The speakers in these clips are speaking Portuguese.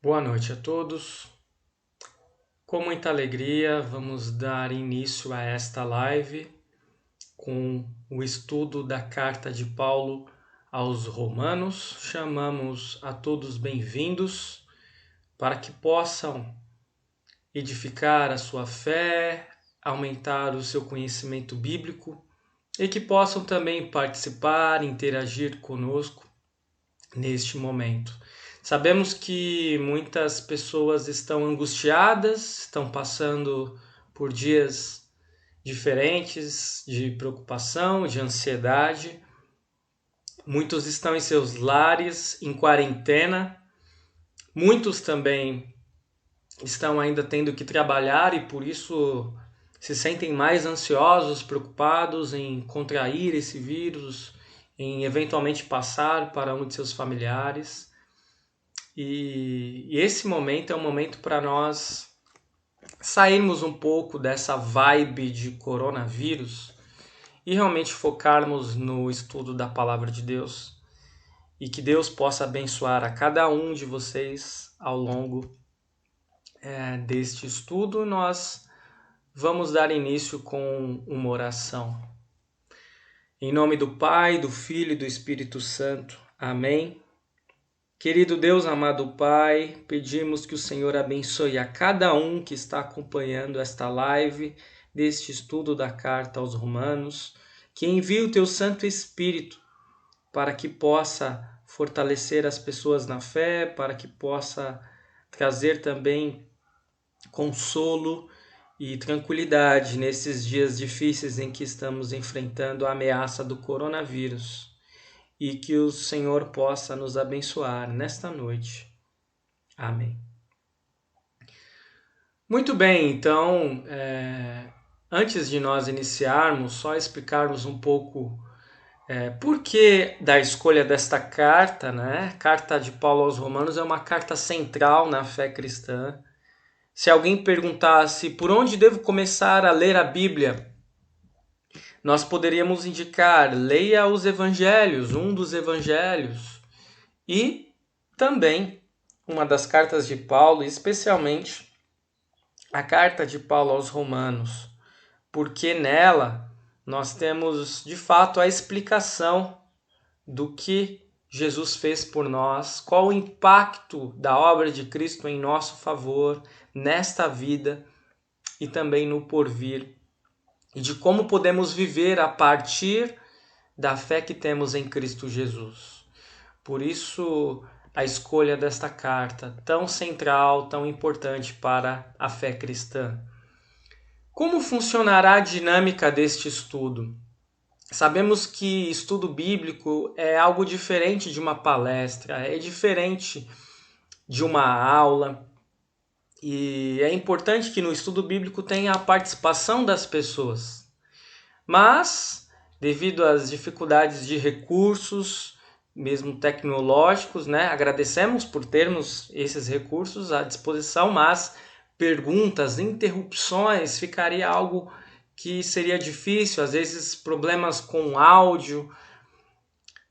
Boa noite a todos. Com muita alegria, vamos dar início a esta live com o estudo da carta de Paulo aos Romanos. Chamamos a todos bem-vindos para que possam edificar a sua fé, aumentar o seu conhecimento bíblico e que possam também participar, interagir conosco neste momento. Sabemos que muitas pessoas estão angustiadas, estão passando por dias diferentes de preocupação, de ansiedade. Muitos estão em seus lares, em quarentena. Muitos também estão ainda tendo que trabalhar e por isso se sentem mais ansiosos, preocupados em contrair esse vírus, em eventualmente passar para um de seus familiares. E esse momento é um momento para nós sairmos um pouco dessa vibe de coronavírus e realmente focarmos no estudo da palavra de Deus e que Deus possa abençoar a cada um de vocês ao longo deste estudo. Nós vamos dar início com uma oração. Em nome do Pai, do Filho e do Espírito Santo. Amém. Querido Deus, amado Pai, pedimos que o Senhor abençoe a cada um que está acompanhando esta live deste estudo da carta aos Romanos, que envie o Teu Santo Espírito para que possa fortalecer as pessoas na fé, para que possa trazer também consolo e tranquilidade nesses dias difíceis em que estamos enfrentando a ameaça do coronavírus. E que o Senhor possa nos abençoar nesta noite. Amém. Muito bem, então, antes de nós iniciarmos, só explicarmos um pouco por que da escolha desta carta, né? Carta de Paulo aos Romanos é uma carta central na fé cristã. Se alguém perguntasse por onde devo começar a ler a Bíblia, nós poderíamos indicar, leia os evangelhos, um dos evangelhos, e também uma das cartas de Paulo, especialmente a carta de Paulo aos Romanos, porque nela nós temos de fato a explicação do que Jesus fez por nós, qual o impacto da obra de Cristo em nosso favor, nesta vida e também no porvir, e de como podemos viver a partir da fé que temos em Cristo Jesus. Por isso, a escolha desta carta, tão central, tão importante para a fé cristã. Como funcionará a dinâmica deste estudo? Sabemos que estudo bíblico é algo diferente de uma palestra, é diferente de uma aula, e é importante que no estudo bíblico tenha a participação das pessoas. Mas, devido às dificuldades de recursos, mesmo tecnológicos, né? Agradecemos por termos esses recursos à disposição, mas perguntas, interrupções, ficaria algo que seria difícil, às vezes problemas com áudio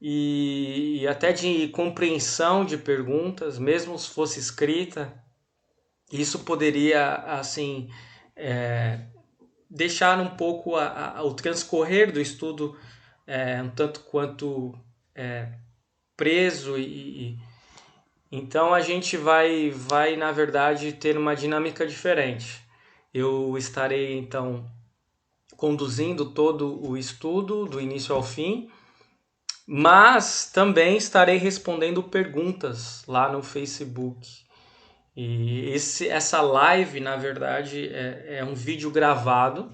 e até de compreensão de perguntas, mesmo se fosse escrita. Isso poderia, assim, deixar um pouco o transcorrer do estudo um tanto quanto preso então a gente vai na verdade ter uma dinâmica diferente. Eu estarei então conduzindo todo o estudo do início ao fim, mas também estarei respondendo perguntas lá no Facebook. E essa live, na verdade, é um vídeo gravado.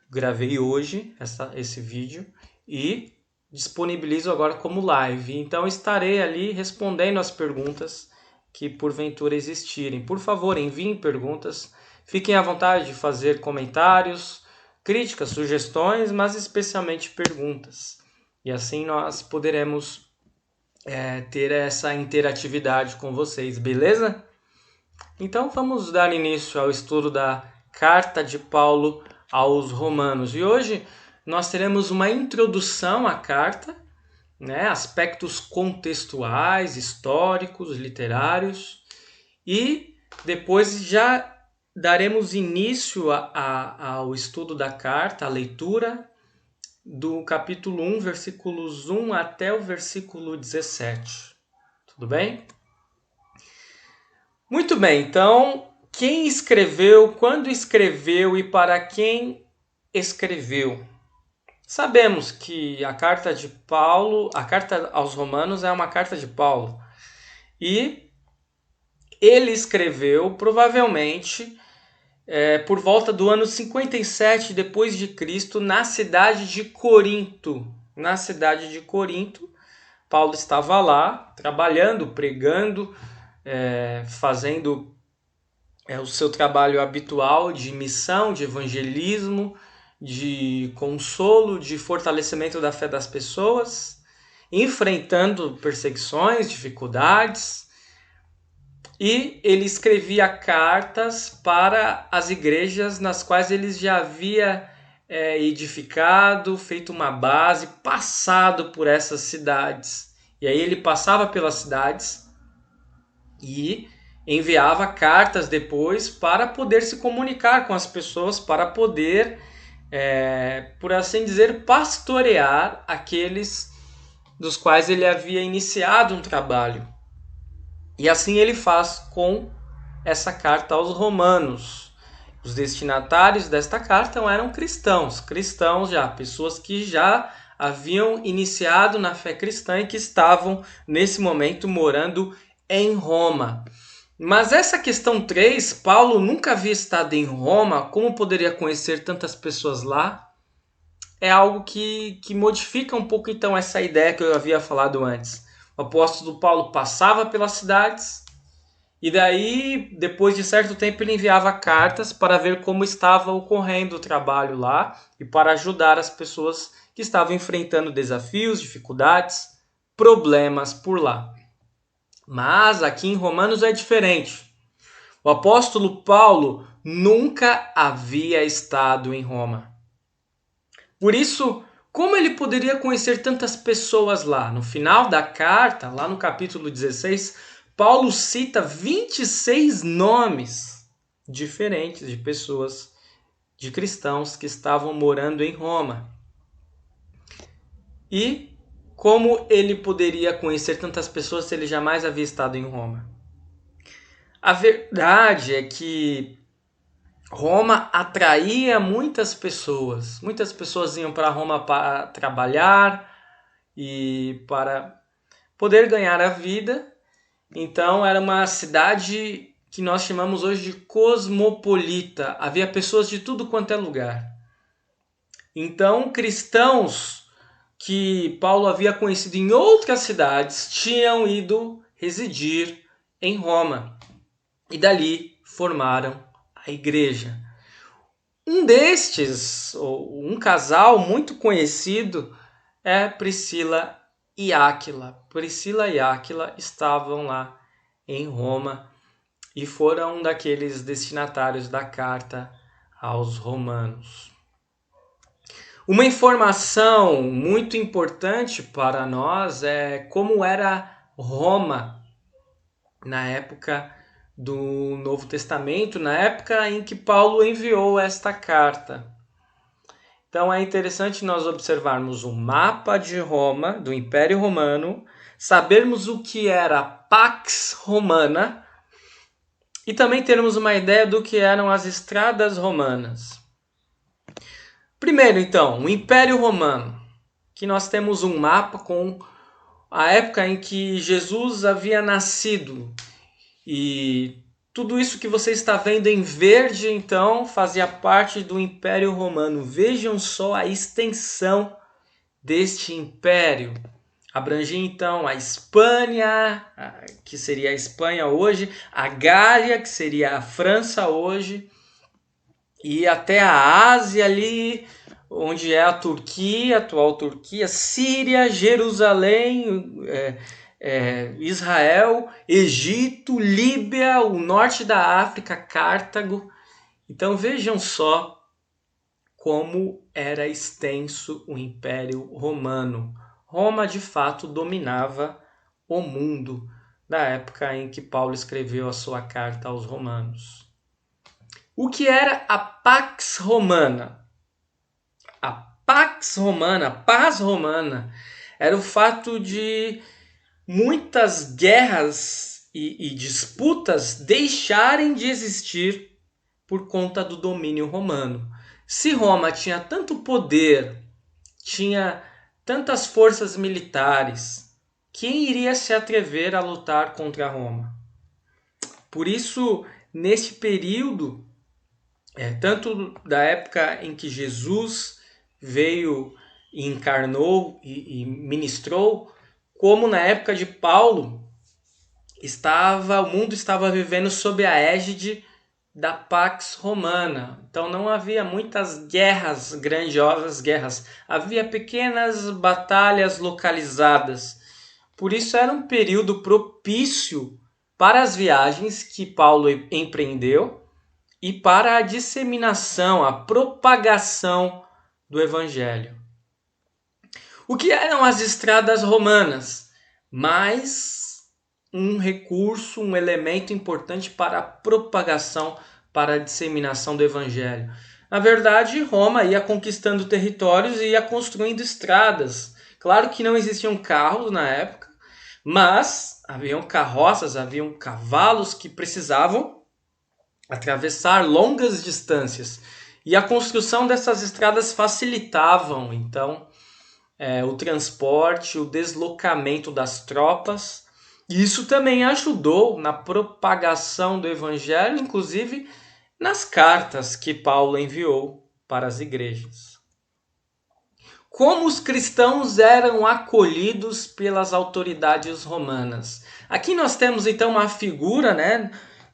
Gravei hoje esse vídeo e disponibilizo agora como live. Então estarei ali respondendo as perguntas que porventura existirem. Por favor, enviem perguntas. Fiquem à vontade de fazer comentários, críticas, sugestões, mas especialmente perguntas. E assim nós poderemos ter essa interatividade com vocês, beleza? Então vamos dar início ao estudo da carta de Paulo aos Romanos. E hoje nós teremos uma introdução à carta, né, aspectos contextuais, históricos, literários, e depois já daremos início ao estudo da carta, a leitura do capítulo 1, versículos 1 até o versículo 17. Tudo bem? Muito bem, então, quem escreveu, quando escreveu e para quem escreveu? Sabemos que a carta de Paulo, a carta aos Romanos é uma carta de Paulo. E ele escreveu, provavelmente, por volta do ano 57 depois de Cristo, na cidade de Corinto. Na cidade de Corinto, Paulo estava lá, trabalhando, pregando, fazendo o seu trabalho habitual de missão, de evangelismo, de consolo, de fortalecimento da fé das pessoas, enfrentando perseguições, dificuldades. E ele escrevia cartas para as igrejas nas quais ele já havia edificado, feito uma base, passado por essas cidades. E aí ele passava pelas cidades e enviava cartas depois para poder se comunicar com as pessoas, para poder, por assim dizer, pastorear aqueles dos quais ele havia iniciado um trabalho. E assim ele faz com essa carta aos Romanos. Os destinatários desta carta eram cristãos já, pessoas que já haviam iniciado na fé cristã e que estavam nesse momento morando em Roma. Mas essa questão 3, Paulo nunca havia estado em Roma, como poderia conhecer tantas pessoas lá? É algo que modifica um pouco então essa ideia que eu havia falado antes. O apóstolo Paulo passava pelas cidades e daí, depois de certo tempo, ele enviava cartas para ver como estava ocorrendo o trabalho lá e para ajudar as pessoas que estavam enfrentando desafios, dificuldades, problemas por lá. Mas aqui em Romanos é diferente. O apóstolo Paulo nunca havia estado em Roma. Por isso, como ele poderia conhecer tantas pessoas lá? No final da carta, lá no capítulo 16, Paulo cita 26 nomes diferentes de pessoas, de cristãos que estavam morando em Roma. E como ele poderia conhecer tantas pessoas se ele jamais havia estado em Roma? A verdade é que Roma atraía muitas pessoas. Muitas pessoas iam para Roma para trabalhar e para poder ganhar a vida. Então era uma cidade que nós chamamos hoje de cosmopolita. Havia pessoas de tudo quanto é lugar. Então cristãos que Paulo havia conhecido em outras cidades tinham ido residir em Roma. E dali formaram a igreja. Um destes, um casal muito conhecido, é Priscila e Áquila. Priscila e Áquila estavam lá em Roma e foram daqueles destinatários da carta aos romanos. Uma informação muito importante para nós é como era Roma na época do Novo Testamento, na época em que Paulo enviou esta carta. Então é interessante nós observarmos um mapa de Roma, do Império Romano, sabermos o que era a Pax Romana e também termos uma ideia do que eram as estradas romanas. Primeiro, então, o Império Romano, que nós temos um mapa com a época em que Jesus havia nascido. E tudo isso que você está vendo em verde, então, fazia parte do Império Romano. Vejam só a extensão deste império. Abrangia, então, a Espanha, que seria a Espanha hoje, a Gália, que seria a França hoje, e até a Ásia ali, onde é a Turquia, a atual Turquia, Síria, Jerusalém, Israel, Egito, Líbia, o norte da África, Cartago. Então vejam só como era extenso o Império Romano. Roma de fato dominava o mundo da época em que Paulo escreveu a sua carta aos Romanos. O que era a Pax Romana? A Pax Romana, a paz romana, era o fato de muitas guerras e disputas deixarem de existir por conta do domínio romano. Se Roma tinha tanto poder, tinha tantas forças militares, quem iria se atrever a lutar contra Roma? Por isso, neste período, tanto da época em que Jesus veio e encarnou e ministrou, como na época de Paulo, o mundo estava vivendo sob a égide da Pax Romana. Então não havia muitas guerras, grandiosas guerras. Havia pequenas batalhas localizadas. Por isso era um período propício para as viagens que Paulo empreendeu e para a disseminação, a propagação do Evangelho. O que eram as estradas romanas? Mais um recurso, um elemento importante para a propagação, para a disseminação do Evangelho. Na verdade, Roma ia conquistando territórios e ia construindo estradas. Claro que não existiam carros na época, mas haviam carroças, haviam cavalos que precisavam atravessar longas distâncias. E a construção dessas estradas facilitavam, então, o transporte, o deslocamento das tropas. E isso também ajudou na propagação do Evangelho, inclusive nas cartas que Paulo enviou para as igrejas. Como os cristãos eram acolhidos pelas autoridades romanas? Aqui nós temos então uma figura,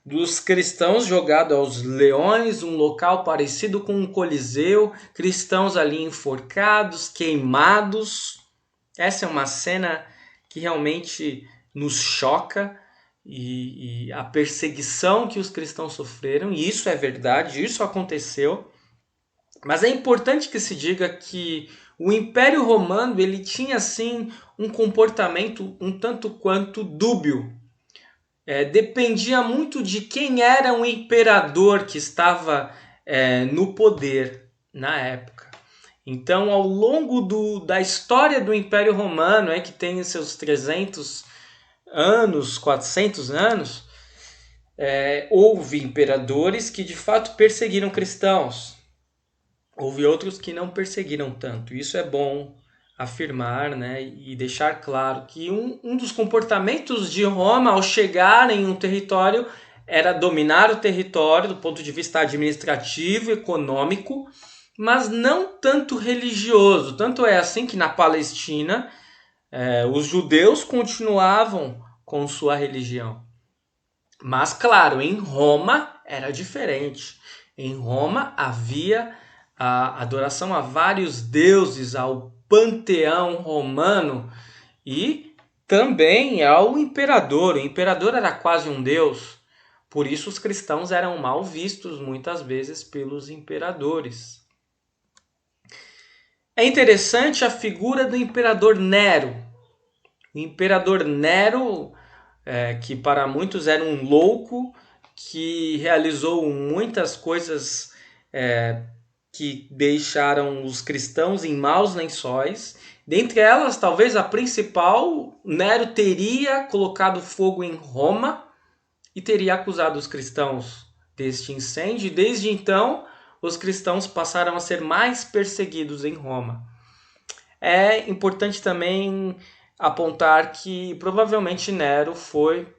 dos cristãos jogado aos leões, um local parecido com um coliseu, cristãos ali enforcados, queimados. Essa é uma cena que realmente nos choca, e a perseguição que os cristãos sofreram, e isso é verdade, isso aconteceu. Mas é importante que se diga que o Império Romano ele tinha sim um comportamento um tanto quanto dúbio. Dependia muito de quem era o imperador que estava no poder na época. Então, ao longo da história do Império Romano, que tem seus 300 anos, 400 anos, houve imperadores que de fato perseguiram cristãos. Houve outros que não perseguiram tanto. Isso é bom afirmar, e deixar claro que um dos comportamentos de Roma ao chegar em um território era dominar o território do ponto de vista administrativo, econômico, mas não tanto religioso. Tanto é assim que na Palestina os judeus continuavam com sua religião. Mas, claro, em Roma era diferente. Em Roma havia a adoração a vários deuses, ao panteão romano e também ao imperador. O imperador era quase um deus. Por isso os cristãos eram mal vistos muitas vezes pelos imperadores. É interessante a figura do imperador Nero. O imperador Nero, que para muitos era um louco, que realizou muitas coisas que deixaram os cristãos em maus lençóis. Dentre elas, talvez a principal, Nero teria colocado fogo em Roma e teria acusado os cristãos deste incêndio. E desde então, os cristãos passaram a ser mais perseguidos em Roma. É importante também apontar que provavelmente Nero foi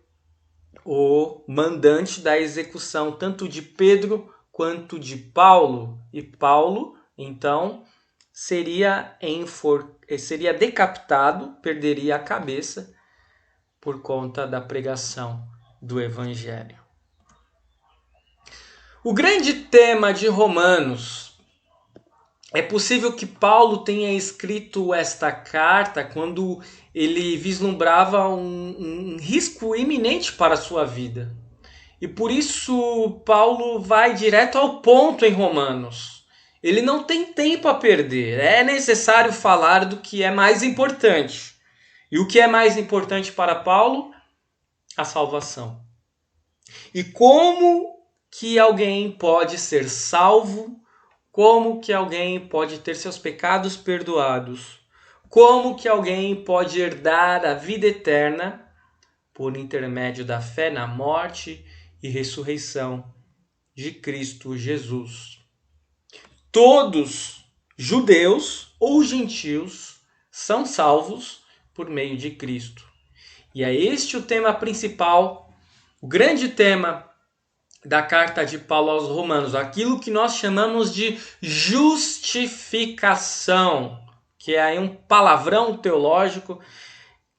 o mandante da execução tanto de Pedro quanto de Paulo. E Paulo, então, seria decapitado, perderia a cabeça por conta da pregação do Evangelho. O grande tema de Romanos. É possível que Paulo tenha escrito esta carta quando ele vislumbrava um risco iminente para a sua vida. E por isso Paulo vai direto ao ponto em Romanos. Ele não tem tempo a perder. É necessário falar do que é mais importante. E o que é mais importante para Paulo? a salvação. E como que alguém pode ser salvo? Como que alguém pode ter seus pecados perdoados? Como que alguém pode herdar a vida eterna por intermédio da fé na morte e ressurreição de Cristo Jesus? Todos, judeus ou gentios, são salvos por meio de Cristo. E é este o tema principal, o grande tema da carta de Paulo aos Romanos, aquilo que nós chamamos de justificação, que é aí um palavrão teológico.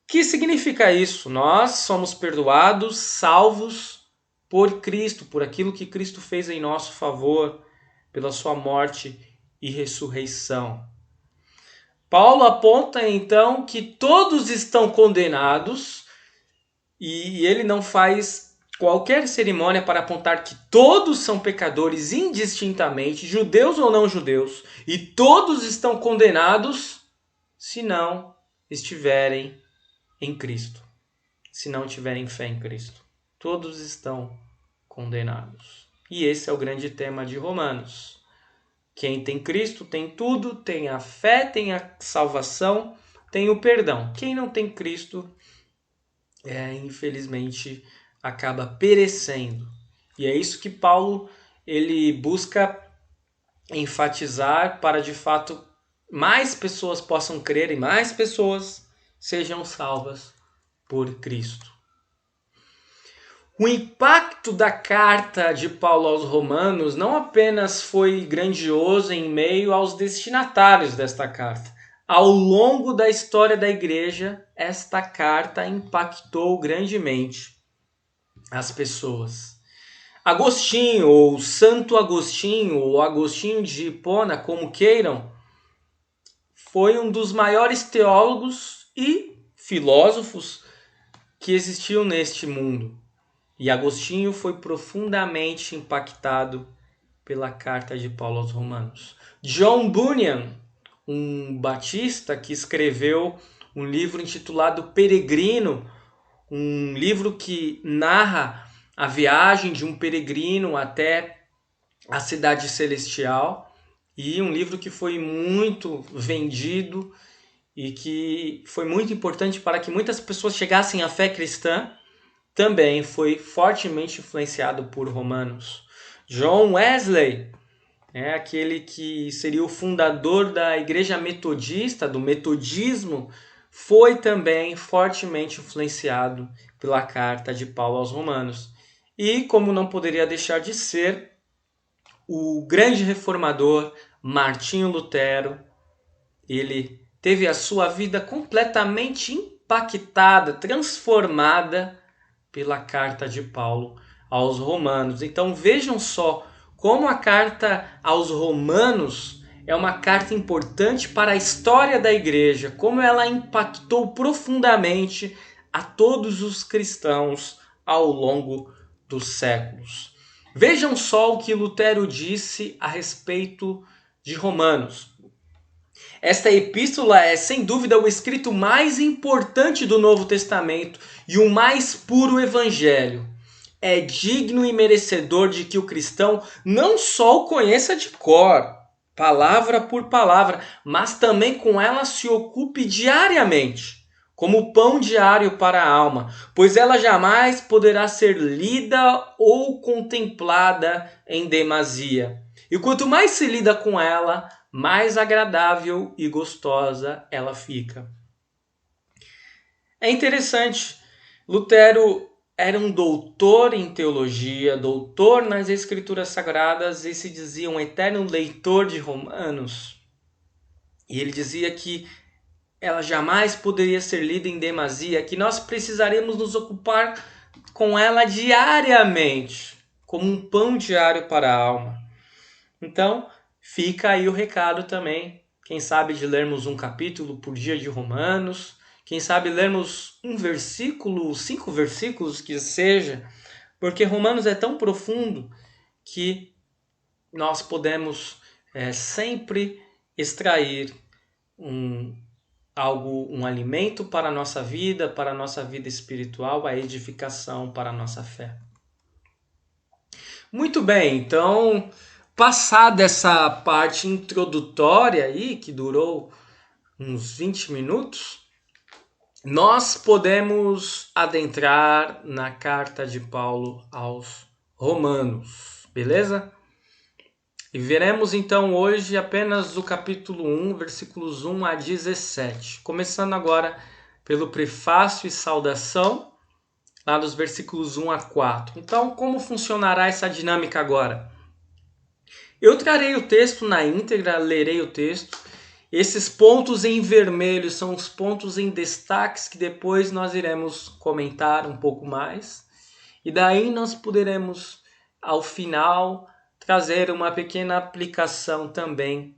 Que significa isso? Nós somos perdoados, salvos por Cristo, por aquilo que Cristo fez em nosso favor, pela sua morte e ressurreição. Paulo aponta então que todos estão condenados e ele não faz qualquer cerimônia para apontar que todos são pecadores indistintamente, judeus ou não judeus, e todos estão condenados se não estiverem em Cristo, se não tiverem fé em Cristo. Todos estão condenados. E esse é o grande tema de Romanos. Quem tem Cristo tem tudo, tem a fé, tem a salvação, tem o perdão. Quem não tem Cristo, infelizmente, acaba perecendo. E é isso que Paulo ele busca enfatizar para, de fato, mais pessoas possam crer e mais pessoas sejam salvas por Cristo. O impacto da carta de Paulo aos Romanos não apenas foi grandioso em meio aos destinatários desta carta. Ao longo da história da igreja, esta carta impactou grandemente as pessoas. Agostinho, ou Santo Agostinho, ou Agostinho de Hipona, como queiram, foi um dos maiores teólogos e filósofos que existiu neste mundo. E Agostinho foi profundamente impactado pela carta de Paulo aos Romanos. John Bunyan, um batista que escreveu um livro intitulado Peregrino, um livro que narra a viagem de um peregrino até a cidade celestial, e um livro que foi muito vendido e que foi muito importante para que muitas pessoas chegassem à fé cristã. Também foi fortemente influenciado por Romanos. John Wesley, aquele que seria o fundador da igreja metodista, do metodismo, foi também fortemente influenciado pela carta de Paulo aos Romanos. E, como não poderia deixar de ser, o grande reformador Martinho Lutero, ele teve a sua vida completamente impactada, transformada pela carta de Paulo aos Romanos. Então vejam só como a carta aos Romanos é uma carta importante para a história da igreja, como ela impactou profundamente a todos os cristãos ao longo dos séculos. Vejam só o que Lutero disse a respeito de Romanos. Esta epístola é, sem dúvida, o escrito mais importante do Novo Testamento e o mais puro evangelho. É digno e merecedor de que o cristão não só o conheça de cor, palavra por palavra, mas também com ela se ocupe diariamente, como pão diário para a alma, pois ela jamais poderá ser lida ou contemplada em demasia. E quanto mais se lida com ela, mais agradável e gostosa ela fica. É interessante, Lutero era um doutor em teologia, doutor nas escrituras sagradas e se dizia um eterno leitor de Romanos. E ele dizia que ela jamais poderia ser lida em demasia, que nós precisaremos nos ocupar com ela diariamente, como um pão diário para a alma. Então, fica aí o recado também, quem sabe de lermos um capítulo por dia de Romanos, quem sabe lermos um versículo, 5 versículos que seja, porque Romanos é tão profundo que nós podemos sempre extrair algo, um alimento para a nossa vida espiritual, a edificação para a nossa fé. Muito bem, então, passada essa parte introdutória aí, que durou uns 20 minutos, nós podemos adentrar na carta de Paulo aos Romanos, beleza? E veremos então hoje apenas o capítulo 1, versículos 1 a 17. Começando agora pelo prefácio e saudação, lá dos versículos 1 a 4. Então, como funcionará essa dinâmica agora? Eu trarei o texto na íntegra, lerei o texto. Esses pontos em vermelho são os pontos em destaques que depois nós iremos comentar um pouco mais. E daí nós poderemos, ao final, trazer uma pequena aplicação também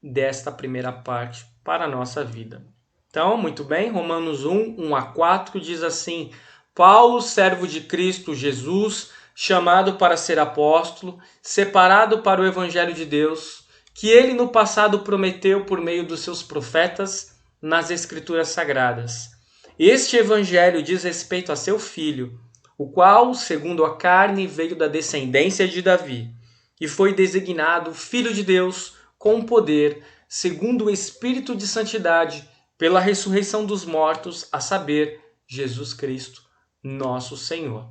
desta primeira parte para a nossa vida. Então, muito bem, Romanos 1, 1 a 4 diz assim: Paulo, servo de Cristo Jesus, chamado para ser apóstolo, separado para o evangelho de Deus, que ele no passado prometeu por meio dos seus profetas nas escrituras sagradas. Este evangelho diz respeito a seu filho, o qual, segundo a carne, veio da descendência de Davi, e foi designado Filho de Deus com poder, segundo o Espírito de Santidade, pela ressurreição dos mortos, a saber, Jesus Cristo, nosso Senhor.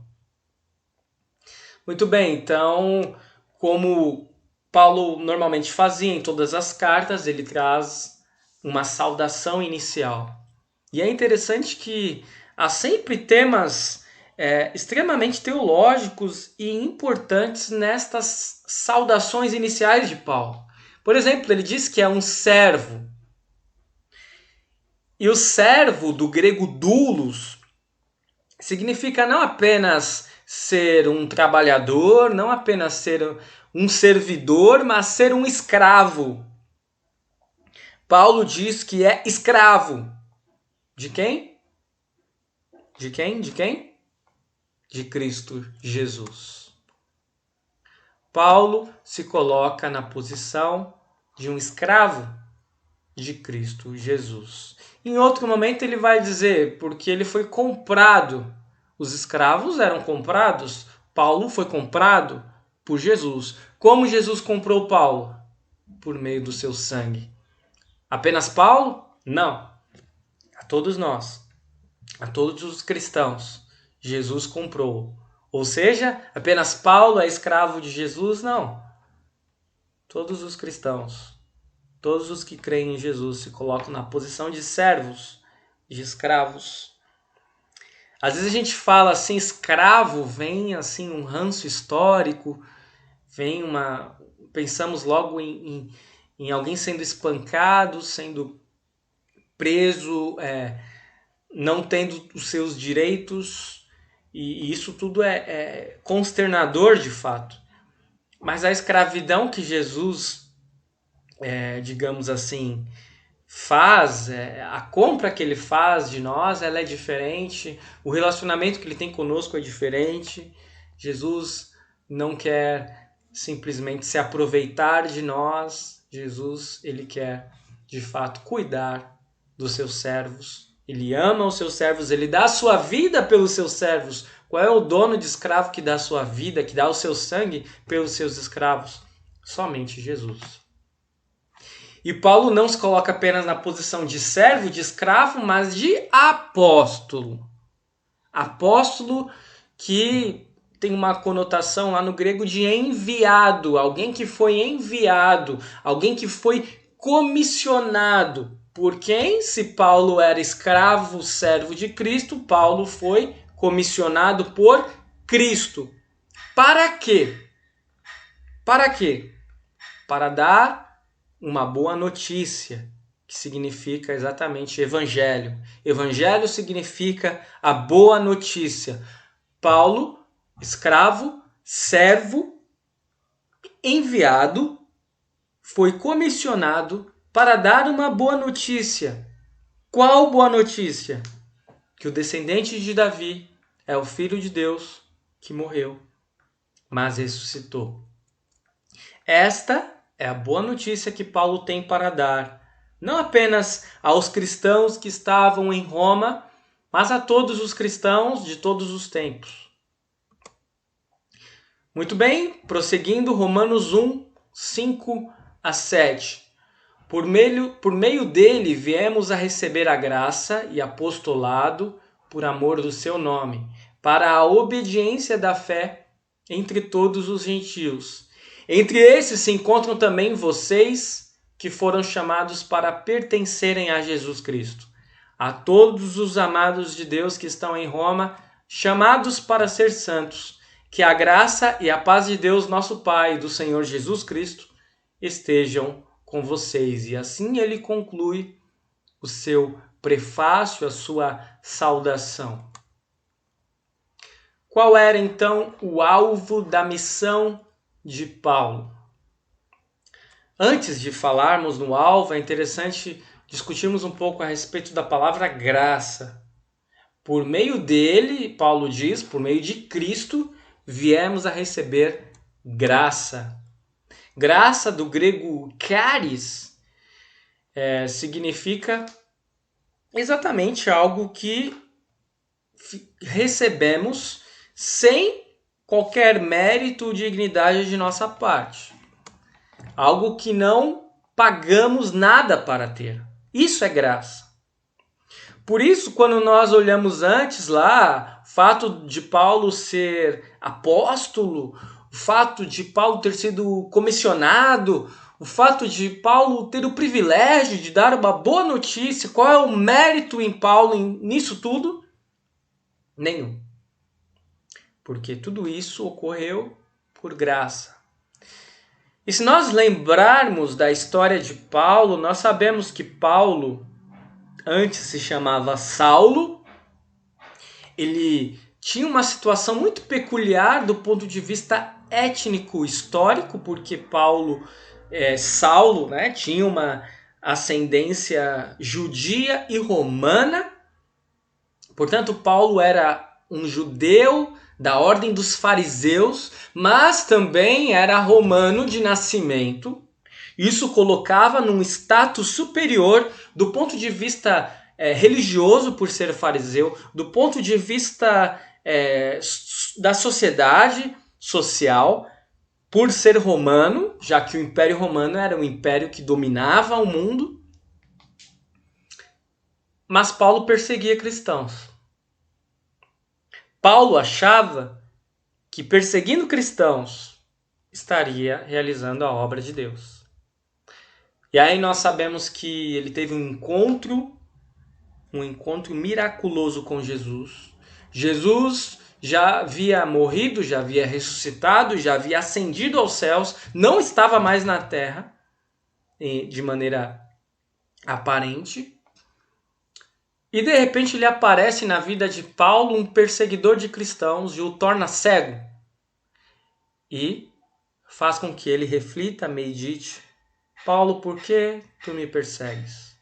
Muito bem, então, como Paulo normalmente fazia em todas as cartas, ele traz uma saudação inicial. E é interessante que há sempre temas extremamente teológicos e importantes nestas saudações iniciais de Paulo. Por exemplo, ele diz que é um servo. E o servo, do grego doulos, significa não apenas ser um trabalhador, não apenas ser um servidor, mas ser um escravo. Paulo diz que é escravo. De quem? De quem? De quem? De Cristo Jesus. Paulo se coloca na posição de um escravo de Cristo Jesus. Em outro momento ele vai dizer, porque ele foi comprado. Os escravos eram comprados. Paulo foi comprado por Jesus. Como Jesus comprou Paulo? Por meio do seu sangue. Apenas Paulo? Não. A todos nós. A todos os cristãos. Jesus comprou. Ou seja, apenas Paulo é escravo de Jesus? Não. Todos os cristãos. Todos os que creem em Jesus se colocam na posição de servos, de escravos. Às vezes a gente fala assim, escravo, vem assim um ranço histórico, vem uma... Pensamos logo em alguém sendo espancado, sendo preso, não tendo os seus direitos, e isso tudo é consternador de fato. Mas a escravidão que Jesus, digamos assim, faz, a compra que ele faz de nós, ela é diferente, o relacionamento que ele tem conosco é diferente. Jesus não quer simplesmente se aproveitar de nós. Jesus, ele quer de fato cuidar dos seus servos. Ele ama os seus servos, ele dá a sua vida pelos seus servos. Qual é o dono de escravo que dá a sua vida, que dá o seu sangue pelos seus escravos? Somente Jesus. E Paulo não se coloca apenas na posição de servo, de escravo, mas de apóstolo. Apóstolo que tem uma conotação lá no grego de enviado, alguém que foi enviado, alguém que foi comissionado. Por quem? Se Paulo era escravo, servo de Cristo, Paulo foi comissionado por Cristo. Para quê? Para quê? Para dar uma boa notícia, que significa exatamente evangelho. Evangelho significa a boa notícia. Paulo, escravo, servo, enviado, foi comissionado para dar uma boa notícia. Qual boa notícia? Que o descendente de Davi é o Filho de Deus que morreu, mas ressuscitou. Esta é a boa notícia que Paulo tem para dar Não apenas aos cristãos que estavam em Roma, mas a todos os cristãos de todos os tempos. Muito bem, prosseguindo, Romanos 1, 5 a 7. Por meio dele viemos a receber a graça e apostolado por amor do seu nome, para a obediência da fé entre todos os gentios. Entre esses se encontram também vocês que foram chamados para pertencerem a Jesus Cristo. A todos os amados de Deus que estão em Roma, chamados para ser santos, que a graça e a paz de Deus, nosso Pai, e do Senhor Jesus Cristo, estejam com vocês. E assim ele conclui o seu prefácio, a sua saudação. Qual era então o alvo da missão de Paulo? Antes de falarmos no alvo, é interessante discutirmos um pouco a respeito da palavra graça. Por meio dele, Paulo diz, por meio de Cristo, viemos a receber graça. Graça, do grego charis, significa exatamente algo que recebemos sem qualquer mérito ou dignidade de nossa parte. Algo que não pagamos nada para ter. Isso é graça. Por isso, quando nós olhamos antes lá, o fato de Paulo ser apóstolo, o fato de Paulo ter sido comissionado, o fato de Paulo ter o privilégio de dar uma boa notícia, qual é o mérito em Paulo nisso tudo? Nenhum. Porque tudo isso ocorreu por graça. E se nós lembrarmos da história de Paulo, nós sabemos que Paulo antes se chamava Saulo. Ele tinha uma situação muito peculiar do ponto de vista étnico histórico, porque Saulo, né, tinha uma ascendência judia e romana. Portanto, Paulo era um judeu da ordem dos fariseus, mas também era romano de nascimento. Isso colocava num status superior do ponto de vista religioso, por ser fariseu, do ponto de vista da sociedade social, por ser romano, já que o Império Romano era um império que dominava o mundo. Mas Paulo perseguia cristãos. Paulo achava que perseguindo cristãos estaria realizando a obra de Deus. E aí nós sabemos que ele teve um encontro miraculoso com Jesus. Jesus já havia morrido, já havia ressuscitado, já havia ascendido aos céus, não estava mais na terra de maneira aparente. E de repente ele aparece na vida de Paulo, um perseguidor de cristãos, e o torna cego. E faz com que ele reflita, medite: Paulo, por que tu me persegues?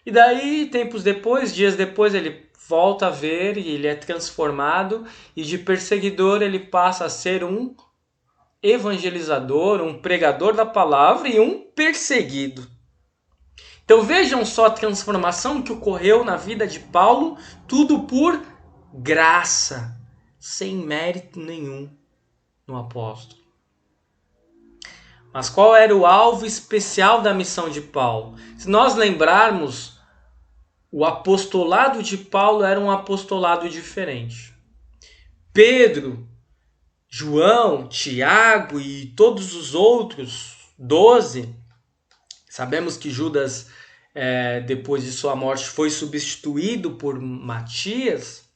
E daí, tempos depois, dias depois, ele volta a ver e ele é transformado, e de perseguidor ele passa a ser um evangelizador, um pregador da palavra e um perseguido. Então vejam só a transformação que ocorreu na vida de Paulo, tudo por graça, sem mérito nenhum no apóstolo. Mas qual era o alvo especial da missão de Paulo? Se nós lembrarmos, o apostolado de Paulo era um apostolado diferente. Pedro, João, Tiago e todos os outros 12, sabemos que Judas, depois de sua morte, foi substituído por Matias.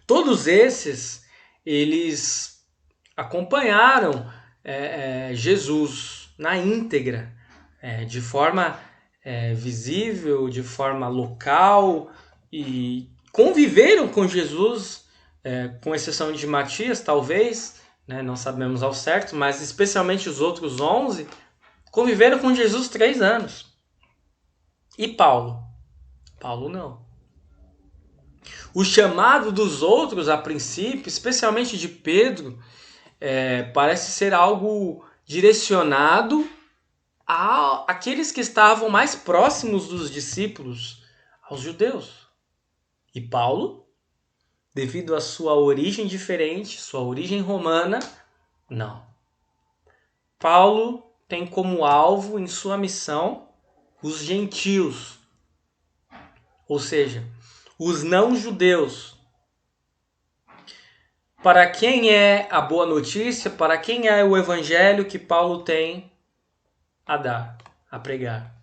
Todos esses, eles acompanharam Jesus na íntegra, de forma visível, de forma local, e conviveram com Jesus, com exceção de Matias, talvez, né, não sabemos ao certo, mas especialmente os outros 11, conviveram com Jesus 3 anos. E Paulo? Paulo não. O chamado dos outros, a princípio, especialmente de Pedro, parece ser algo direcionado àqueles que estavam mais próximos dos discípulos, aos judeus. E Paulo, devido à sua origem diferente, sua origem romana, não. Paulo tem como alvo em sua missão os gentios, ou seja, os não-judeus. Para quem é a boa notícia, para quem é o evangelho que Paulo tem a dar, a pregar?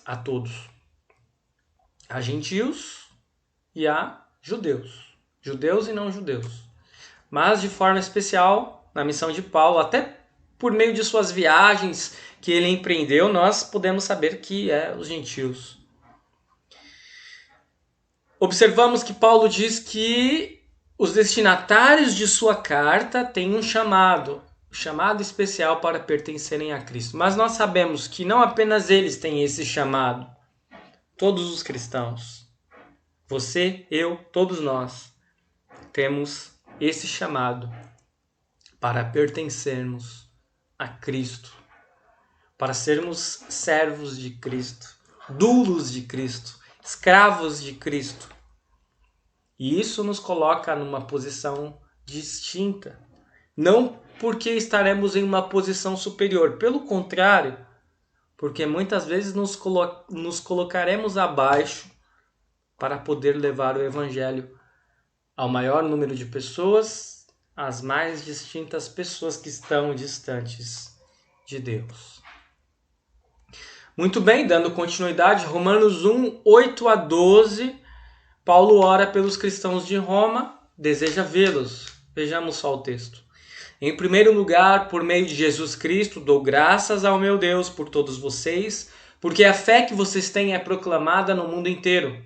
A todos. A gentios e a judeus. Judeus e não judeus. Mas de forma especial, na missão de Paulo, até por meio de suas viagens que ele empreendeu, nós podemos saber que é os gentios. Observamos que Paulo diz que os destinatários de sua carta têm um chamado especial para pertencerem a Cristo. Mas nós sabemos que não apenas eles têm esse chamado, todos os cristãos, você, eu, todos nós, temos esse chamado para pertencermos a Cristo, para sermos servos de Cristo, doulos de Cristo, escravos de Cristo. E isso nos coloca numa posição distinta. Não porque estaremos em uma posição superior, pelo contrário, porque muitas vezes nos colocaremos abaixo para poder levar o Evangelho ao maior número de pessoas, às mais distintas pessoas que estão distantes de Deus. Muito bem, dando continuidade, Romanos 1, 8 a 12, Paulo ora pelos cristãos de Roma, deseja vê-los. Vejamos só o texto. Em primeiro lugar, por meio de Jesus Cristo, dou graças ao meu Deus por todos vocês, porque a fé que vocês têm é proclamada no mundo inteiro.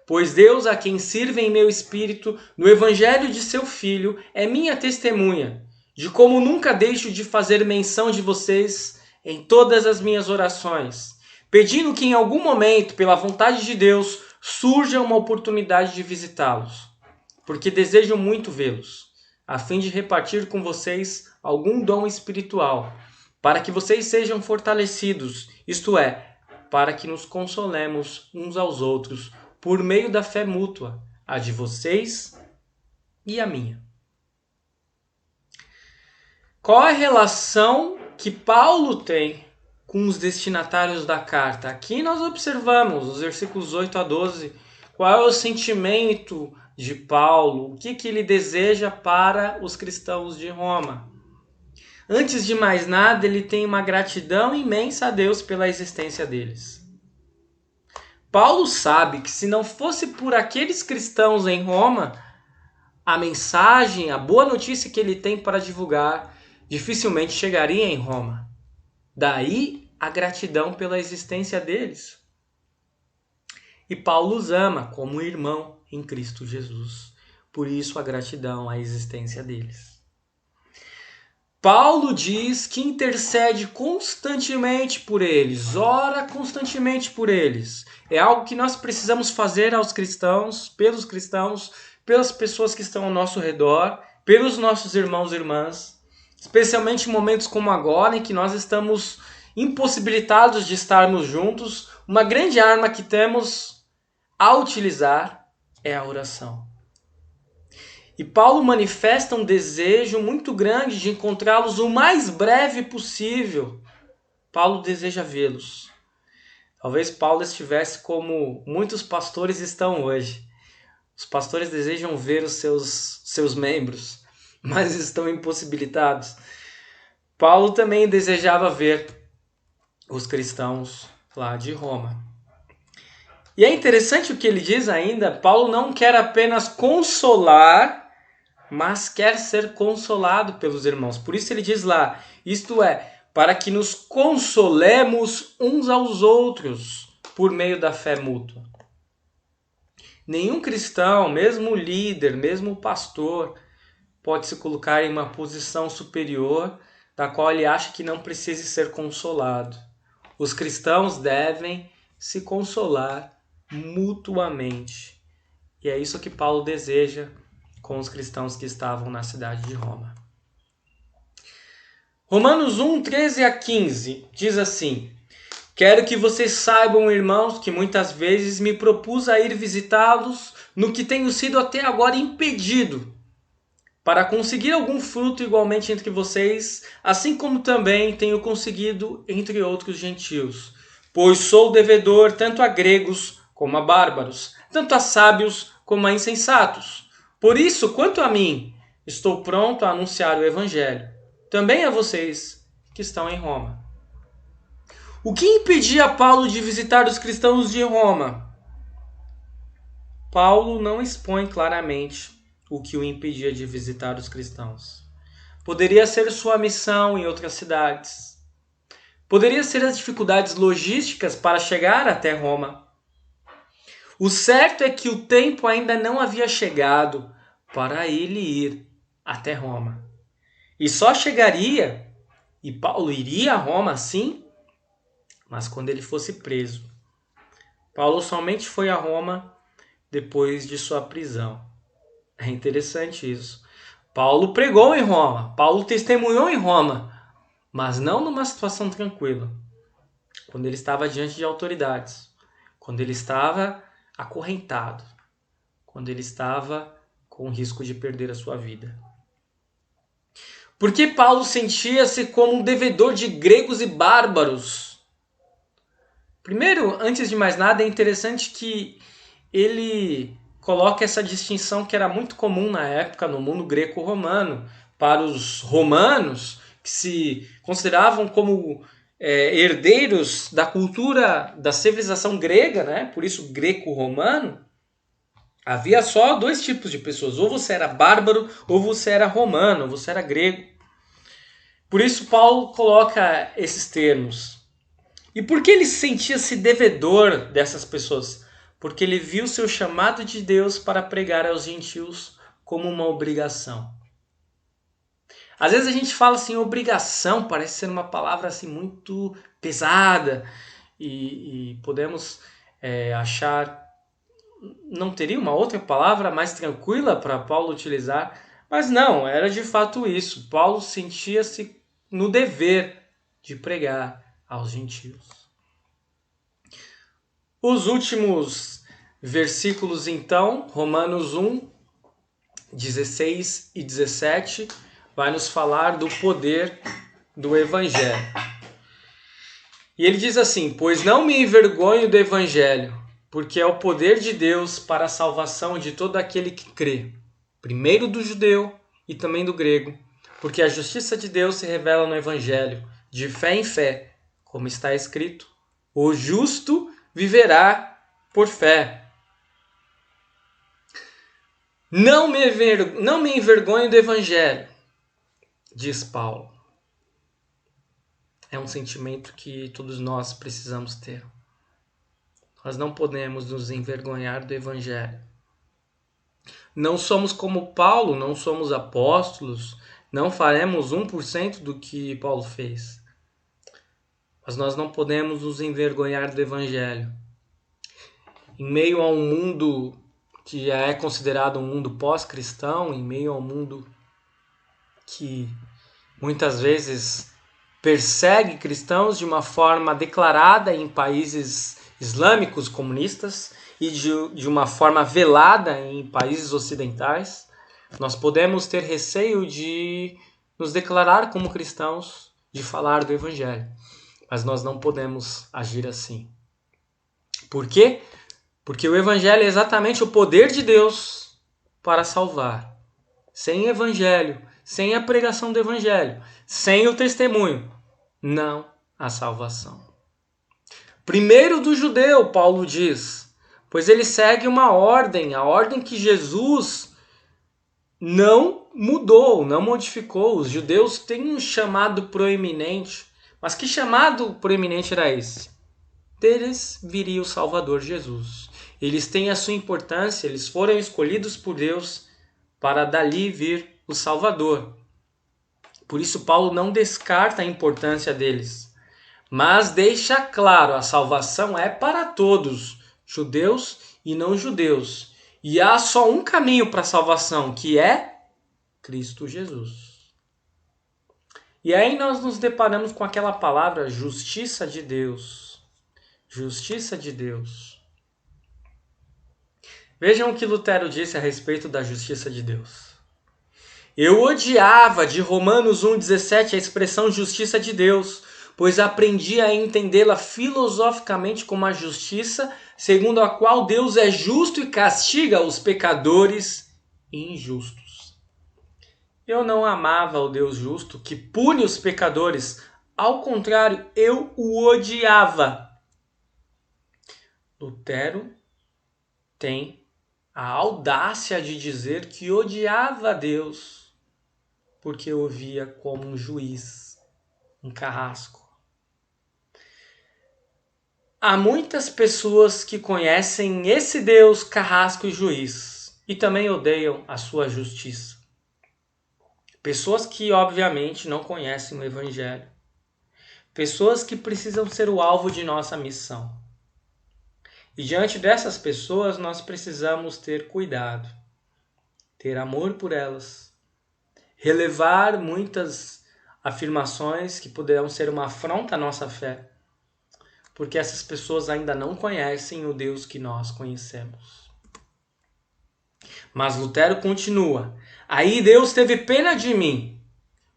Pois Deus, a quem sirvo em meu espírito, no evangelho de seu Filho, é minha testemunha, de como nunca deixo de fazer menção de vocês em todas as minhas orações, pedindo que em algum momento, pela vontade de Deus, surja uma oportunidade de visitá-los, porque desejo muito vê-los, a fim de repartir com vocês algum dom espiritual, para que vocês sejam fortalecidos, isto é, para que nos consolemos uns aos outros, por meio da fé mútua, a de vocês e a minha. Qual a relação que Paulo tem com os destinatários da carta? Aqui nós observamos, os versículos 8 a 12, qual é o sentimento de Paulo, o que ele deseja para os cristãos de Roma. Antes de mais nada, ele tem uma gratidão imensa a Deus pela existência deles. Paulo sabe que se não fosse por aqueles cristãos em Roma, a mensagem, a boa notícia que ele tem para divulgar, dificilmente chegaria em Roma. Daí a gratidão pela existência deles. E Paulo os ama como irmão em Cristo Jesus. Por isso a gratidão à existência deles. Paulo diz que intercede constantemente por eles, ora constantemente por eles. É algo que nós precisamos fazer aos cristãos, pelas pessoas que estão ao nosso redor, pelos nossos irmãos e irmãs, especialmente em momentos como agora, em que nós estamos impossibilitados de estarmos juntos. Uma grande arma que temos a utilizar é a oração. E Paulo manifesta um desejo muito grande de encontrá-los o mais breve possível. Paulo deseja vê-los. Talvez Paulo estivesse como muitos pastores estão hoje. Os pastores desejam ver os seus membros, mas estão impossibilitados. Paulo também desejava ver os cristãos lá de Roma. E é interessante o que ele diz ainda. Paulo não quer apenas consolar, mas quer ser consolado pelos irmãos. Por isso ele diz lá, isto é, para que nos consolemos uns aos outros por meio da fé mútua. Nenhum cristão, mesmo líder, mesmo pastor, pode se colocar em uma posição superior da qual ele acha que não precise ser consolado. Os cristãos devem se consolar mutuamente. E é isso que Paulo deseja com os cristãos que estavam na cidade de Roma. Romanos 1, 13 a 15 diz assim: quero que vocês saibam, irmãos, que muitas vezes me propus a ir visitá-los no que tenho sido até agora impedido, para conseguir algum fruto igualmente entre vocês, assim como também tenho conseguido entre outros gentios. Pois sou devedor tanto a gregos como a bárbaros, tanto a sábios como a insensatos. Por isso, quanto a mim, estou pronto a anunciar o evangelho, também a vocês que estão em Roma. O que impedia Paulo de visitar os cristãos de Roma? Paulo não expõe claramente o que o impedia de visitar os cristãos. Poderia ser sua missão em outras cidades. Poderia ser as dificuldades logísticas para chegar até Roma. O certo é que o tempo ainda não havia chegado para ele ir até Roma. E só chegaria, e Paulo iria a Roma sim, mas quando ele fosse preso. Paulo somente foi a Roma depois de sua prisão. É interessante isso. Paulo pregou em Roma, Paulo testemunhou em Roma, mas não numa situação tranquila. Quando ele estava diante de autoridades, quando ele estava acorrentado, quando ele estava com o risco de perder a sua vida. Porque Paulo sentia-se como um devedor de gregos e bárbaros. Primeiro, antes de mais nada, é interessante que ele coloca essa distinção que era muito comum na época no mundo greco-romano. Para os romanos, que se consideravam como herdeiros da cultura da civilização grega, né? Por isso greco-romano, havia só dois tipos de pessoas: ou você era bárbaro, ou você era romano, ou você era grego. Por isso Paulo coloca esses termos. E por que ele sentia-se devedor dessas pessoas? Porque ele viu seu chamado de Deus para pregar aos gentios como uma obrigação. Às vezes a gente fala assim, obrigação, parece ser uma palavra assim muito pesada e podemos achar, não teria uma outra palavra mais tranquila para Paulo utilizar, mas não, era de fato isso. Paulo sentia-se no dever de pregar aos gentios. Os últimos versículos, então, Romanos 1, 16 e 17, vai nos falar do poder do Evangelho. E ele diz assim: pois não me envergonho do Evangelho, porque é o poder de Deus para a salvação de todo aquele que crê, primeiro do judeu e também do grego, porque a justiça de Deus se revela no Evangelho, de fé em fé, como está escrito: o justo viverá por fé. Não me envergonho do Evangelho, diz Paulo. É um sentimento que todos nós precisamos ter. Nós não podemos nos envergonhar do Evangelho. Não somos como Paulo, não somos apóstolos, não faremos 1% do que Paulo fez. Mas nós não podemos nos envergonhar do Evangelho. Em meio a um mundo que é considerado um mundo pós-cristão, em meio a um mundo que muitas vezes persegue cristãos de uma forma declarada em países islâmicos comunistas e de uma forma velada em países ocidentais, nós podemos ter receio de nos declarar como cristãos, de falar do Evangelho. Mas nós não podemos agir assim. Por quê? Porque o Evangelho é exatamente o poder de Deus para salvar. Sem Evangelho, sem a pregação do Evangelho, sem o testemunho, não há salvação. Primeiro do judeu, Paulo diz, pois ele segue uma ordem, a ordem que Jesus não mudou, não modificou. Os judeus têm um chamado proeminente, mas que chamado proeminente era esse? Deles viria o Salvador Jesus. Eles têm a sua importância, eles foram escolhidos por Deus para dali vir o Salvador. Por isso Paulo não descarta a importância deles, mas deixa claro, a salvação é para todos, judeus e não judeus. E há só um caminho para a salvação, que é Cristo Jesus. E aí nós nos deparamos com aquela palavra justiça de Deus. Justiça de Deus. Vejam o que Lutero disse a respeito da justiça de Deus. Eu odiava de Romanos 1,17 a expressão justiça de Deus, pois aprendi a entendê-la filosoficamente como a justiça, segundo a qual Deus é justo e castiga os pecadores e injustos. Eu não amava o Deus justo que pune os pecadores, ao contrário, eu o odiava. Lutero tem a audácia de dizer que odiava a Deus porque o via como um juiz, um carrasco. Há muitas pessoas que conhecem esse Deus carrasco e juiz e também odeiam a sua justiça. Pessoas que obviamente não conhecem o Evangelho. Pessoas que precisam ser o alvo de nossa missão. E diante dessas pessoas nós precisamos ter cuidado, ter amor por elas, relevar muitas afirmações que poderão ser uma afronta à nossa fé, porque essas pessoas ainda não conhecem o Deus que nós conhecemos. Mas Lutero continua: aí Deus teve pena de mim.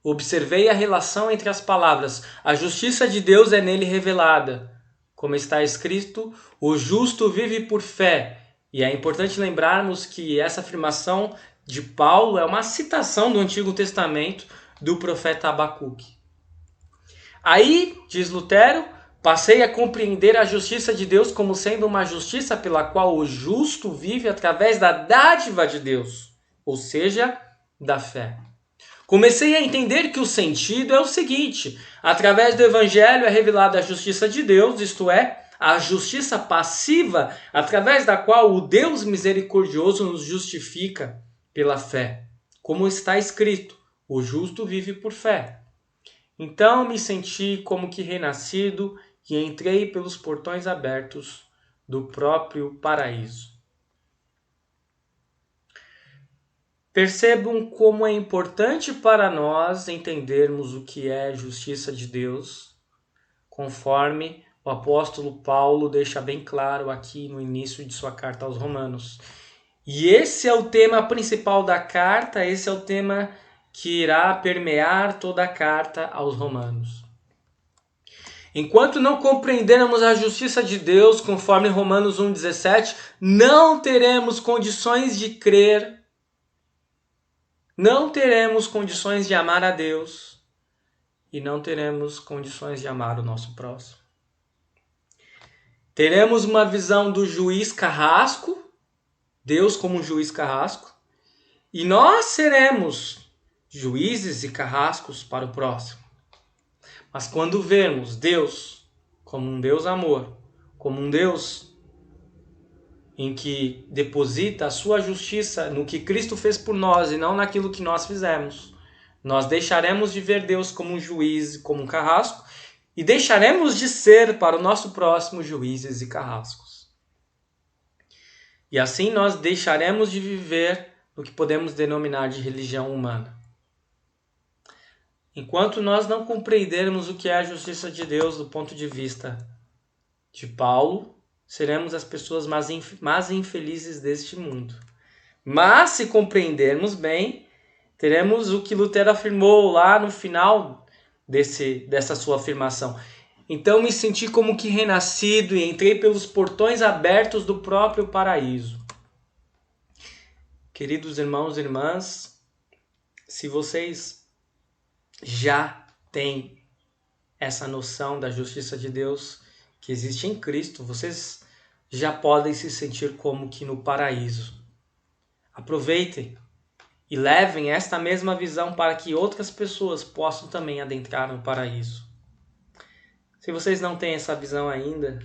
Observei a relação entre as palavras. A justiça de Deus é nele revelada. Como está escrito, o justo vive por fé. E é importante lembrarmos que essa afirmação de Paulo é uma citação do Antigo Testamento do profeta Abacuque. Aí, diz Lutero, passei a compreender a justiça de Deus como sendo uma justiça pela qual o justo vive através da dádiva de Deus, ou seja, da fé. Comecei a entender que o sentido é o seguinte: através do Evangelho é revelada a justiça de Deus, isto é, a justiça passiva, através da qual o Deus misericordioso nos justifica pela fé. Como está escrito, o justo vive por fé. Então me senti como que renascido e entrei pelos portões abertos do próprio paraíso. Percebam como é importante para nós entendermos o que é justiça de Deus, conforme o apóstolo Paulo deixa bem claro aqui no início de sua carta aos Romanos. E esse é o tema principal da carta, esse é o tema que irá permear toda a carta aos Romanos. Enquanto não compreendermos a justiça de Deus, conforme Romanos 1,17, não teremos condições de crer, não teremos condições de amar a Deus e não teremos condições de amar o nosso próximo. Teremos uma visão do juiz carrasco, Deus como um juiz carrasco, e nós seremos juízes e carrascos para o próximo. Mas quando vermos Deus como um Deus amor, como um Deus em que deposita a sua justiça no que Cristo fez por nós e não naquilo que nós fizemos, nós deixaremos de ver Deus como um juiz, como um carrasco, e deixaremos de ser para o nosso próximo juízes e carrascos. E assim nós deixaremos de viver no que podemos denominar de religião humana. Enquanto nós não compreendermos o que é a justiça de Deus do ponto de vista de Paulo, seremos as pessoas mais infelizes deste mundo. Mas se compreendermos bem, teremos o que Lutero afirmou lá no final dessa sua afirmação. Então me senti como que renascido e entrei pelos portões abertos do próprio paraíso. Queridos irmãos e irmãs, se vocês já têm essa noção da justiça de Deus que existe em Cristo, vocês já podem se sentir como que no paraíso. Aproveitem e levem esta mesma visão para que outras pessoas possam também adentrar no paraíso. Se vocês não têm essa visão ainda,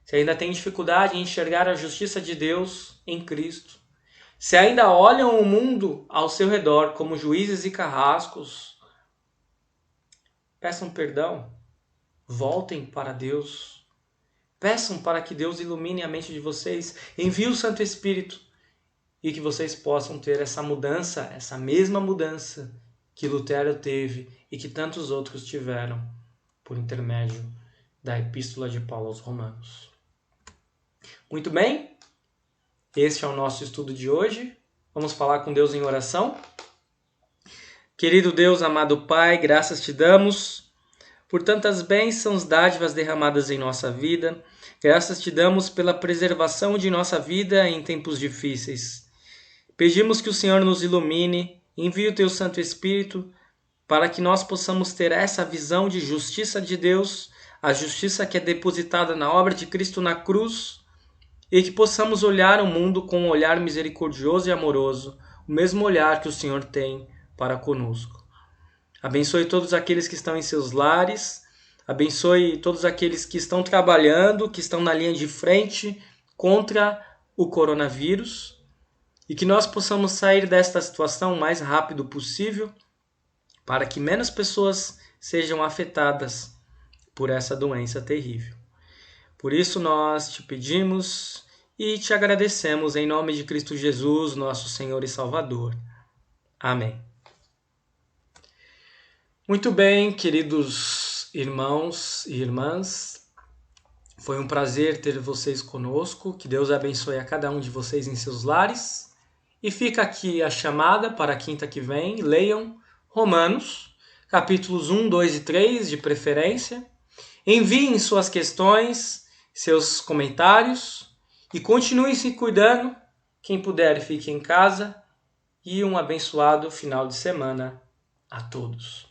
se ainda têm dificuldade em enxergar a justiça de Deus em Cristo, se ainda olham o mundo ao seu redor como juízes e carrascos, peçam perdão, voltem para Deus, peçam para que Deus ilumine a mente de vocês, envie o Santo Espírito e que vocês possam ter essa mudança, essa mesma mudança que Lutero teve e que tantos outros tiveram por intermédio da Epístola de Paulo aos Romanos. Muito bem, este é o nosso estudo de hoje. Vamos falar com Deus em oração. Querido Deus, amado Pai, graças te damos por tantas bênçãos, dádivas derramadas em nossa vida. Graças te damos pela preservação de nossa vida em tempos difíceis. Pedimos que o Senhor nos ilumine, envie o teu Santo Espírito para que nós possamos ter essa visão de justiça de Deus, a justiça que é depositada na obra de Cristo na cruz, e que possamos olhar o mundo com um olhar misericordioso e amoroso, o mesmo olhar que o Senhor tem para conosco. Abençoe todos aqueles que estão em seus lares, abençoe todos aqueles que estão trabalhando, que estão na linha de frente contra o coronavírus, e que nós possamos sair desta situação o mais rápido possível, para que menos pessoas sejam afetadas por essa doença terrível. Por isso nós te pedimos e te agradecemos em nome de Cristo Jesus, nosso Senhor e Salvador. Amém. Muito bem, queridos irmãos e irmãs, foi um prazer ter vocês conosco, que Deus abençoe a cada um de vocês em seus lares. E fica aqui a chamada para a quinta que vem, leiam Romanos, capítulos 1, 2 e 3, de preferência. Enviem suas questões, seus comentários e continuem se cuidando. Quem puder, fique em casa e um abençoado final de semana a todos.